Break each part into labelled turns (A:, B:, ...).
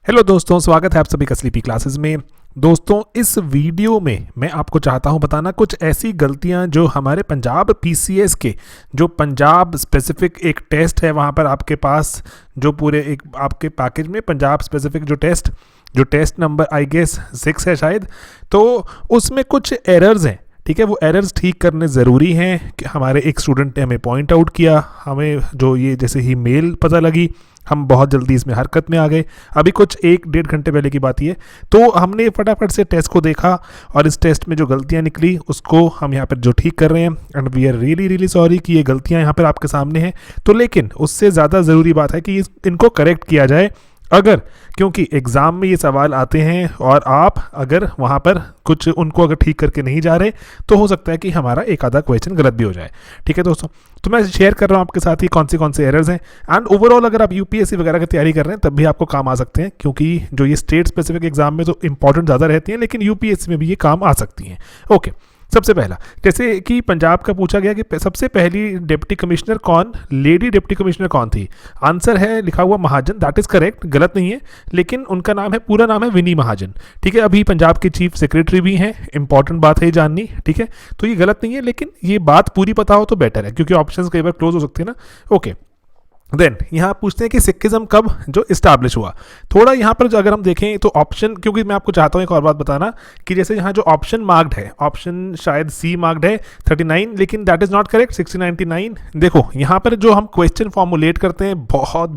A: Hello दोस्तों, स्वागत है आप सभी का स्लीपी क्लासेस में। दोस्तों, इस वीडियो में मैं आपको चाहता हूं बताना कुछ ऐसी गलतियां जो हमारे पंजाब पीसीएस के जो पंजाब स्पेसिफिक एक टेस्ट है, वहां पर आपके पास जो पूरे एक आपके पैकेज में पंजाब स्पेसिफिक जो टेस्ट नंबर आई गेस 6 है शायद, तो उसमें कुछ एरर्स हैं। ठीक है, वो एरर्स ठीक करने ज़रूरी हैं कि हमारे एक स्टूडेंट ने हमें पॉइंट आउट किया, हमें जो ये जैसे ही मेल पता लगी, हम बहुत जल्दी इसमें हरकत में आ गए। अभी कुछ 1-1.5 घंटे पहले की बात ये, तो हमने फटाफट से टेस्ट को देखा और इस टेस्ट में जो गलतियां निकली उसको हम यहाँ पर जो ठीक कर रहे हैं, and we are really sorry कि ये गलतियां यहाँ पर आपके सामने हैं। तो लेकिन उससे ज़्यादा ज़रूरी बात है कि इनको करेक्ट किया जाए, अगर क्योंकि एग्ज़ाम में ये सवाल आते हैं और आप अगर वहाँ पर कुछ उनको अगर ठीक करके नहीं जा रहे तो हो सकता है कि हमारा एक आधा क्वेश्चन गलत भी हो जाए। ठीक है दोस्तों, तो मैं शेयर कर रहा हूँ आपके साथ ही कौन से एरर्स हैं, एंड ओवरऑल अगर आप यूपीएससी वगैरह की तैयारी कर रहे हैं तब भी आपको काम आ सकते हैं, क्योंकि जो ये स्टेट स्पेसिफिक एग्जाम में तो इंपॉर्टेंट ज़्यादा रहती हैं, लेकिन यूपीएससी में भी ये काम आ सकती हैं। ओके, सबसे पहला जैसे कि पंजाब का पूछा गया कि सबसे पहली डिप्टी कमिश्नर कौन, लेडी डिप्टी कमिश्नर कौन थी। आंसर है लिखा हुआ महाजन, दैट इज़ करेक्ट, गलत नहीं है, लेकिन उनका नाम है, पूरा नाम है विनी महाजन। ठीक है, अभी पंजाब के चीफ सेक्रेटरी भी हैं, इंपॉर्टेंट बात है जाननी। ठीक है, तो ये गलत नहीं है, लेकिन ये बात पूरी पता हो तो बेटर है, क्योंकि ऑप्शंस कई बार क्लोज हो सकते हैं ना। ओके, देन यहाँ पूछते हैं कि सिखिज्म कब जो इस्टाब्लिश हुआ। थोड़ा यहाँ पर जो अगर हम देखें तो ऑप्शन, क्योंकि मैं आपको चाहता हूँ एक और बात बताना कि जैसे यहाँ जो ऑप्शन मार्क्ड है, ऑप्शन शायद सी मार्क्ड है 39, लेकिन दैट इज़ नॉट करेक्ट, 1699। देखो यहाँ पर जो हम क्वेश्चन फॉर्मुलेट करते हैं, बहुत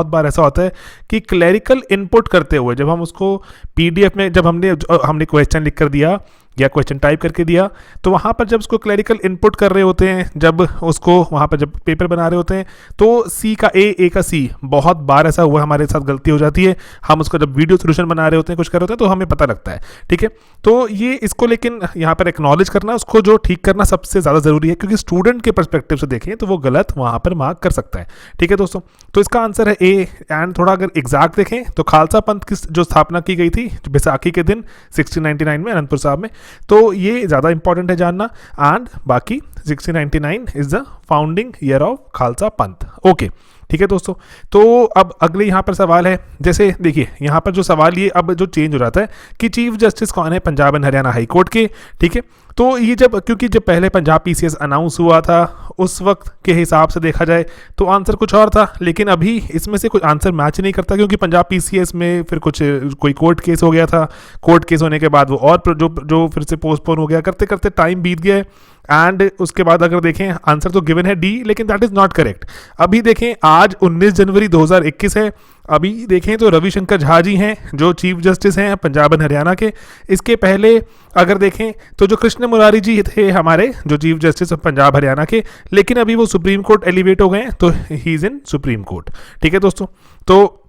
A: बार ऐसा होता है कि क्लैरिकल इनपुट करते हुए जब हम उसको पीडीएफ में जब हमने क्वेश्चन लिख कर दिया या क्वेश्चन टाइप करके दिया, तो वहाँ पर जब उसको क्लैरिकल इनपुट कर रहे होते हैं, जब उसको वहाँ पर जब पेपर बना रहे होते हैं, तो सी का ए का सी, बहुत बार ऐसा हुआ हमारे साथ गलती हो जाती है। हम उसको जब वीडियो सोल्यूशन बना रहे होते हैं, कुछ कर रहे होते हैं, तो हमें पता लगता है। ठीक है, तो ये इसको लेकिन यहाँ पर एक्नॉलेज करना, उसको जो ठीक करना सबसे ज़्यादा ज़रूरी है, क्योंकि स्टूडेंट के परस्पेक्टिव से देखें तो वो गलत वहाँ पर मार्क कर सकता है। ठीक है दोस्तों, तो इसका आंसर है ए। एंड थोड़ा अगर एग्जैक्ट देखें तो खालसा पंथ की जो स्थापना की गई थी बैसाखी के दिन 1699 में अनंतपुर साहब में, तो ये ज़्यादा इंपॉर्टेंट है जानना। एंड बाकी 1699 is the founding year of Khalsa पंथ। ओके, ठीक है दोस्तों, तो अब अगले यहाँ पर सवाल है, जैसे देखिए यहाँ पर जो सवाल ये अब जो चेंज हो जाता है कि चीफ जस्टिस कौन है Punjab and Haryana high court के। ठीक है, तो ये क्योंकि जब पहले पंजाब पीसीएस अनाउंस हुआ था उस वक्त के हिसाब से देखा जाए तो आंसर कुछ और था, लेकिन अभी इसमें से कुछ आंसर मैच नहीं करता, क्योंकि पंजाब पीसीएस में फिर कोई कोर्ट केस हो गया था। कोर्ट केस होने के बाद वो और जो फिर से पोस्टपोन हो गया, करते करते टाइम बीत गया, एंड उसके बाद अगर देखें आंसर तो गिवन है डी, लेकिन दैट इज़ नॉट करेक्ट। अभी देखें आज 19 जनवरी 2021 है, अभी देखें तो रविशंकर झा जी हैं जो चीफ जस्टिस हैं पंजाब एंड हरियाणा के। इसके पहले अगर देखें तो जो कृष्ण मुरारी जी थे हमारे जो chief justice of Punjab Haryana के, लेकिन अभी वो सुप्रीम कोर्ट एलिवेट हो गए हैं, तो he is in supreme court. ठीक है दोस्तों, तो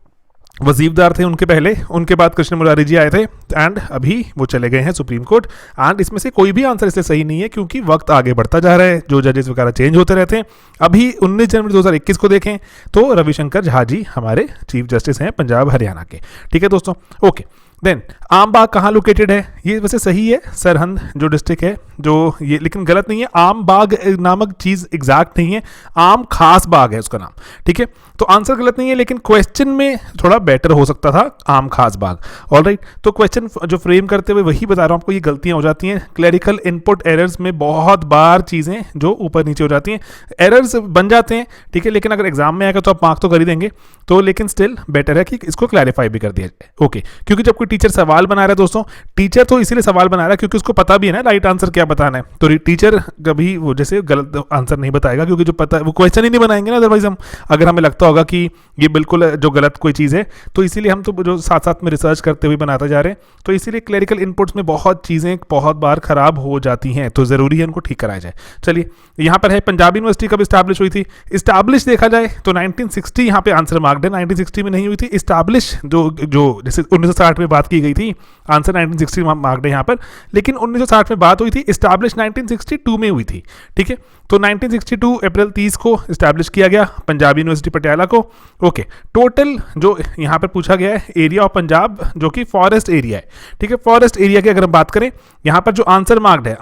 A: वजीरदार थे उनके पहले, उनके बाद कृष्ण मुरारी जी आए थे, एंड अभी वो चले गए हैं सुप्रीम कोर्ट। एंड इसमें से कोई भी आंसर इसलिए सही नहीं है क्योंकि वक्त आगे बढ़ता जा रहा है, जो जजेस वगैरह चेंज होते रहते हैं। अभी 19 जनवरी 2021 को देखें तो रविशंकर झा जी हमारे चीफ जस्टिस हैं पंजाब हरियाणा के। ठीक है दोस्तों, ओके। देन आमबाग कहाँ लोकेटेड है, ये वैसे सही है, सरहंद जो डिस्ट्रिक्ट है जो ये, लेकिन गलत नहीं है। आम बाग नामक चीज़ एग्जैक्ट नहीं है, आम खास बाग है उसका नाम। ठीक है, तो आंसर गलत नहीं है, लेकिन क्वेश्चन में थोड़ा बेटर हो सकता था आम खास बाग। ऑलराइट, तो क्वेश्चन जो फ्रेम करते हुए वही बता रहा हूँ आपको, ये गलतियाँ हो जाती हैं क्लैरिकल इनपुट एरर्स में, बहुत बार चीज़ें जो ऊपर नीचे हो जाती हैं, एरर्स बन जाते हैं। ठीक है, लेकिन अगर एग्जाम में आएगा तो आप मार्क तो कर ही देंगे, तो लेकिन स्टिल बेटर है कि इसको क्लैरिफाई भी कर दिया जाए। ओके, क्योंकि जब कोई टीचर सवाल बना रहा है दोस्तों, टीचर तो इसीलिए सवाल बना रहा है क्योंकि उसको पता भी है ना राइट आंसर क्या बताना है, तो टीचर कभी वो जैसे गलत आंसर नहीं बताएगा, क्योंकि जो पता है वो क्वेश्चन ही नहीं बनाएंगे ना, अदरवाइज अगर हमें लगता होगा कि ये बिल्कुल जो गलत कोई चीज़ है, तो इसीलिए हम तो जो साथ साथ में रिसर्च करते हुए बनाते जा रहे हैं, तो इसीलिए क्लैरिकल इनपुट्स में बहुत चीज़ें बहुत बार खराब हो जाती हैं, तो ज़रूरी है उनको ठीक कराया जाए। चलिए, यहाँ पर है पंजाब यूनिवर्सिटी कब इस्टेब्लिश हुई थी। इस्टेब्लिश देखा जाए तो 1960 यहाँ पे आंसर मार्क्ड है, 1960 में नहीं हुई थी। इस्टेब्लिश जो जैसे 1960 में बात की गई थी, आंसर 1960 मार्क्ड है यहाँ पर, लेकिन 1960 में बात हुई थी, इस्टेब्लिश 1962 में हुई थी। ठीक है, तो 1962 अप्रैल 30 को इस्टेब्लिश किया गया पंजाब यूनिवर्सिटी पटियाला को। ओके, टोटल जो यहाँ पर पूछा गया है एरिया ऑफ पंजाब जो कि फॉरेस्ट एरिया है। ठीक है, फॉरेस्ट एरिया की अगर हम बात करें, यहाँ पर जो आंसर मार्क्ड है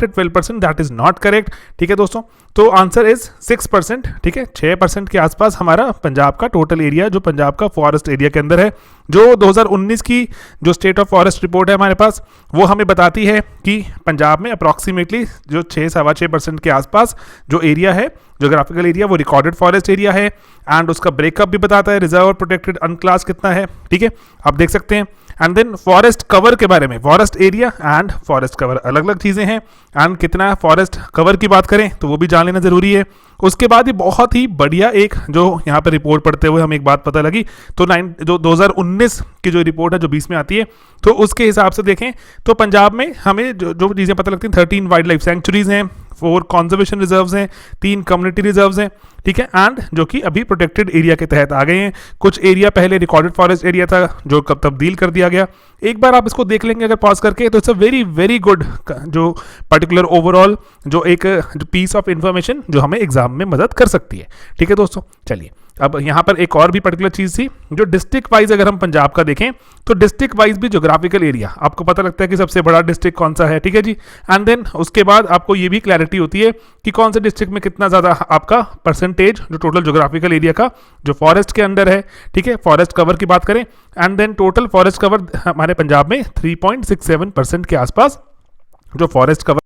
A: 12%, दैट इज नॉट करेक्ट। ठीक है दोस्तों, तो आंसर इज 6%। ठीक है, 6% के आसपास हमारा पंजाब का टोटल एरिया जो पंजाब का फॉरेस्ट एरिया के अंदर है, जो 2019 की जो स्टेट ऑफ फॉरेस्ट रिपोर्ट है हमारे पास, वो हमें बताती है कि पंजाब में अप्रॉक्सीमेटली जो 6-6.25% के आसपास जो एरिया है, जोग्राफिकल एरिया, वो रिकॉर्डेड फॉरेस्ट एरिया है। एंड उसका ब्रेकअप भी बताता है, रिजर्व प्रोटेक्टेड अनक्लास कितना है, ठीक है, आप देख सकते हैं। एंड देन फॉरेस्ट कवर के बारे में, forest area and forest cover अलग अलग चीज़ें हैं। एंड कितना फॉरेस्ट कवर की बात करें तो वो भी जान लेना ज़रूरी है। उसके बाद ही बहुत ही बढ़िया एक जो यहाँ पर रिपोर्ट पढ़ते हुए हमें एक बात पता लगी, तो जो 2019 की जो रिपोर्ट है जो 20 में आती है, तो उसके हिसाब से देखें तो पंजाब में हमें जो चीज़ें पता लगती हैं, 13 वाइल्ड लाइफ सेंचुरीज हैं, 4 कंजर्वेशन रिजर्व्स हैं, 3 कम्युनिटी रिजर्व्स हैं, ठीक है, एंड जो कि अभी प्रोटेक्टेड एरिया के तहत आ गए हैं। कुछ एरिया पहले रिकॉर्डेड फॉरेस्ट एरिया था जो कब तब्दील कर दिया गया। एक बार आप इसको देख लेंगे अगर पॉज करके, तो it's a very very good जो पर्टिकुलर ओवरऑल जो एक पीस ऑफ इंफॉर्मेशन जो हमें एग्जाम में मदद कर सकती है, ठीक है दोस्तों। चलिए अब यहाँ पर एक और भी पर्टिकुलर चीज़ थी, जो डिस्ट्रिक्ट वाइज अगर हम पंजाब का देखें तो डिस्ट्रिक्ट वाइज भी ज्योग्राफिकल एरिया आपको पता लगता है कि सबसे बड़ा डिस्ट्रिक्ट कौन सा है, ठीक है जी। एंड देन उसके बाद आपको ये भी क्लैरिटी होती है कि कौन से डिस्ट्रिक्ट में कितना ज़्यादा आपका परसेंटेज जो टोटल ज्योग्राफिकल एरिया का जो फॉरेस्ट के अंदर है, ठीक है, फॉरेस्ट कवर की बात करें। And then total forest cover हमारे पंजाब में 3.67% के आसपास जो फॉरेस्ट कवर।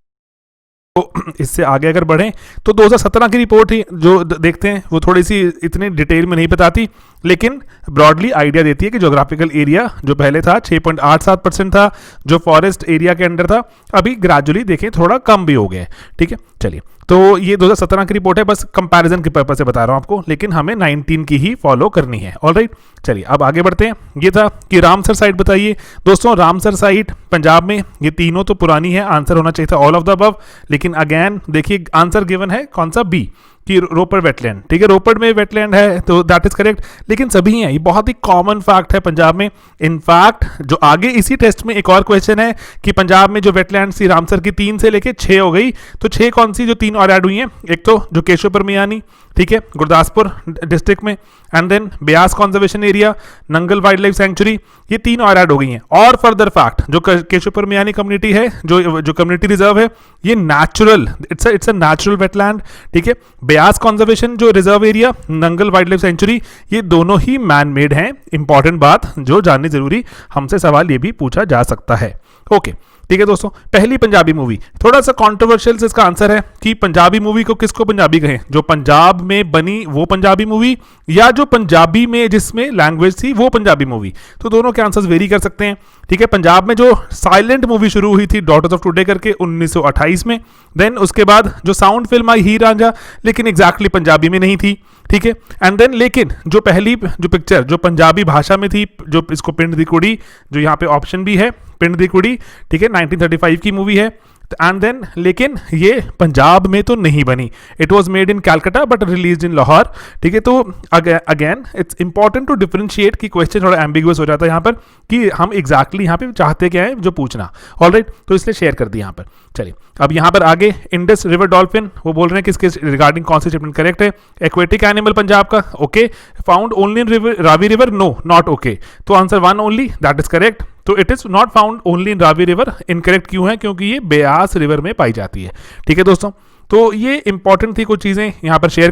A: तो इससे आगे अगर बढ़ें तो 2017 की रिपोर्ट ही जो देखते हैं वो थोड़ी सी इतनी डिटेल में नहीं बताती, लेकिन ब्रॉडली आइडिया देती है कि ज्योग्राफिकल एरिया जो पहले था 6.87% था जो फॉरेस्ट एरिया के अंडर था, अभी ग्रेजुअली देखें थोड़ा कम भी हो गया है, ठीक है। चलिए तो ये 2017 की रिपोर्ट है, बस कंपैरिजन के पर्पज से बता रहा हूँ आपको, लेकिन हमें 19 की ही फॉलो करनी है। ऑलराइट, चलिए अब आगे बढ़ते हैं। ये था कि रामसर साइट बताइए दोस्तों। रामसर साइट पंजाब में, ये तीनों तो पुरानी है, आंसर होना चाहिए था ऑल ऑफ द अबव, लेकिन अगेन देखिए आंसर गिवन है कौन सा, बी कि रोपड़ वेटलैंड, ठीक है, रोपड़ में वेटलैंड है तो दैट इज करेक्ट, लेकिन सभी हैं, ये बहुत ही कॉमन फैक्ट है पंजाब में। इनफैक्ट जो आगे इसी टेस्ट में एक और क्वेश्चन है कि पंजाब में जो वेटलैंड थी रामसर की 3 से लेके 6 हो गई, तो 6 कौन सी जो 3 और ऐड हुई हैं, एक तो जो केशवपुर मियानी, ठीक है, गुरदासपुर डिस्ट्रिक्ट में, and then Beas conservation area, Nangal wildlife sanctuary, ये 3 और ऐड हो गई हैं। और फर्दर फैक्ट जो केशवपुर मियानी कम्युनिटी है, जो कम्युनिटी रिजर्व है, ये natural, it's a natural wetland, ठीक है। ब्यास कंजर्वेशन जो reserve area, Nangal wildlife sanctuary, ये दोनों ही मैन मेड हैं। इंपॉर्टेंट बात जो जाननी जरूरी, हमसे सवाल ये भी पूछा जा सकता है। ओके, ठीक है दोस्तों। पहली पंजाबी मूवी, थोड़ा सा कंट्रोवर्शियल इसका आंसर है कि पंजाबी मूवी को किसको पंजाबी कहें, जो पंजाब में बनी वो पंजाबी मूवी या जो पंजाबी में जिसमें लैंग्वेज थी वो पंजाबी मूवी, तो दोनों के आंसर्स वेरी कर सकते हैं, ठीक है। पंजाब में जो साइलेंट मूवी शुरू हुई थी डॉटर्स ऑफ टुडे करके 1928 में, देन उसके बाद जो साउंड फिल्म आई हीर रांझा, लेकिन एग्जैक्टली पंजाबी में नहीं थी, ठीक है। एंड देन लेकिन जो पहली जो पिक्चर जो पंजाबी भाषा में थी, जो इसको पिंड दी कुड़ी, जो यहाँ पे ऑप्शन भी है पिंड दी कुड़ी, ठीक है, 1935 की मूवी है। एंड देन लेकिन ये पंजाब में तो नहीं बनी, it was made in Calcutta but release in Lahore, ठीक है। तो again it's important to differentiate कि क्वेश्चन थोड़ा एम्बिगुअस हो जाता है यहाँ पर कि हम एग्जैक्टली यहाँ पे चाहते क्या है जो पूछना। ऑलराइट, तो इसलिए शेयर कर दिया यहाँ पर। चलिए अब यहाँ पर आगे, इंडस रिवर डॉल्फिन, वो बोल रहे हैं किसके रिगार्डिंग कौन सी स्टेटमेंट करेक्ट है। एक्वेटिक एनिमल पंजाब का, okay. Found only in Ravi river, no not okay, तो answer 1 only, that is correct. तो it is not found only in Ravi river, incorrect क्यों है, क्योंकि ये ब्यास रिवर में पाई जाती है, ठीक है दोस्तों। तो ये इंपॉर्टेंट थी कुछ चीजें यहाँ पर शेयर।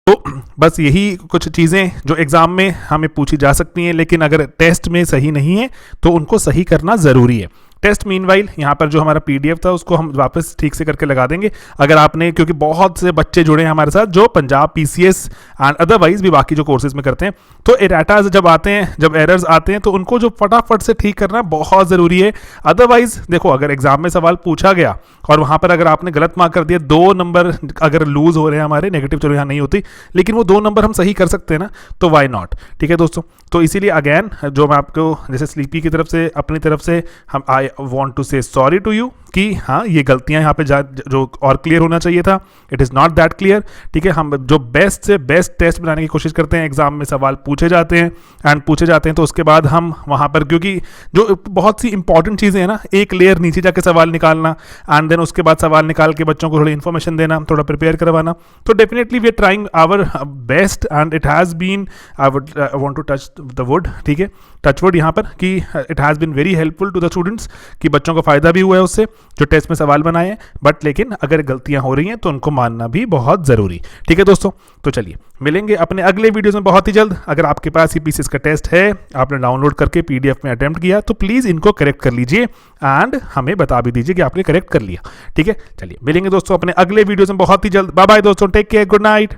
A: तो बस यही कुछ चीज़ें जो एग्ज़ाम में हमें पूछी जा सकती हैं, लेकिन अगर टेस्ट में सही नहीं है तो उनको सही करना ज़रूरी है। टेस्ट मीनवाइल यहाँ पर जो हमारा पीडीएफ था उसको हम वापस ठीक से करके लगा देंगे, अगर आपने, क्योंकि बहुत से बच्चे जुड़े हैं हमारे साथ जो पंजाब पीसीएस एंड अदरवाइज भी बाकी जो कोर्सेज में करते हैं, तो एराटाज जब आते हैं, जब एरर्स आते हैं तो उनको जो फटाफट से ठीक करना बहुत ज़रूरी है। अदरवाइज देखो, अगर एग्जाम में सवाल पूछा गया और वहाँ पर अगर आपने गलत मार्क कर दिया, 2 नंबर अगर लूज हो रहे हैं हमारे, नेगेटिव चलो यहाँ नहीं होती, लेकिन वो 2 नंबर हम सही कर सकते हैं ना, तो वाई नॉट, ठीक है दोस्तों। तो इसीलिए अगेन जो मैं आपको जैसे स्लीपी की तरफ से अपनी तरफ से हम आई वॉन्ट टू से सॉरी टू यू कि हाँ ये गलतियां यहाँ पे जो और क्लियर होना चाहिए था, it is not that clear, ठीक है। हम जो बेस्ट से बेस्ट टेस्ट बनाने की कोशिश करते हैं, एग्जाम में सवाल पूछे जाते हैं तो उसके बाद हम वहाँ पर, क्योंकि जो बहुत सी इंपॉर्टेंट चीज़ें हैं ना, एक लेयर नीचे जाके सवाल निकालना एंड देन उसके बाद सवाल निकाल के बच्चों को थोड़ी इन्फॉर्मेशन देना, थोड़ा प्रिपेयर करवाना, तो definitely we are trying our best and it has been, I want to touch the wood, ठीक है, टच वुड यहाँ पर कि it has been very helpful to the students कि बच्चों को फ़ायदा भी हुआ है उससे जो टेस्ट में सवाल बनाए हैं, बट लेकिन अगर गलतियां हो रही हैं तो उनको मानना भी बहुत ज़रूरी। ठीक है दोस्तों, तो चलिए मिलेंगे अपने अगले वीडियोज़ में बहुत ही जल्द। अगर आपके पास ये पीसीएस का टेस्ट है, आपने डाउनलोड करके पीडीएफ में अटेम्प्ट किया, तो प्लीज़ इनको करेक्ट कर लीजिए एंड हमें बता भी दीजिए कि आपने करेक्ट कर लिया। ठीक है, चलिए मिलेंगे दोस्तों अपने अगले वीडियोज़ में बहुत ही जल्द। बाय बाय दोस्तों, टेक केयर, गुड नाइट।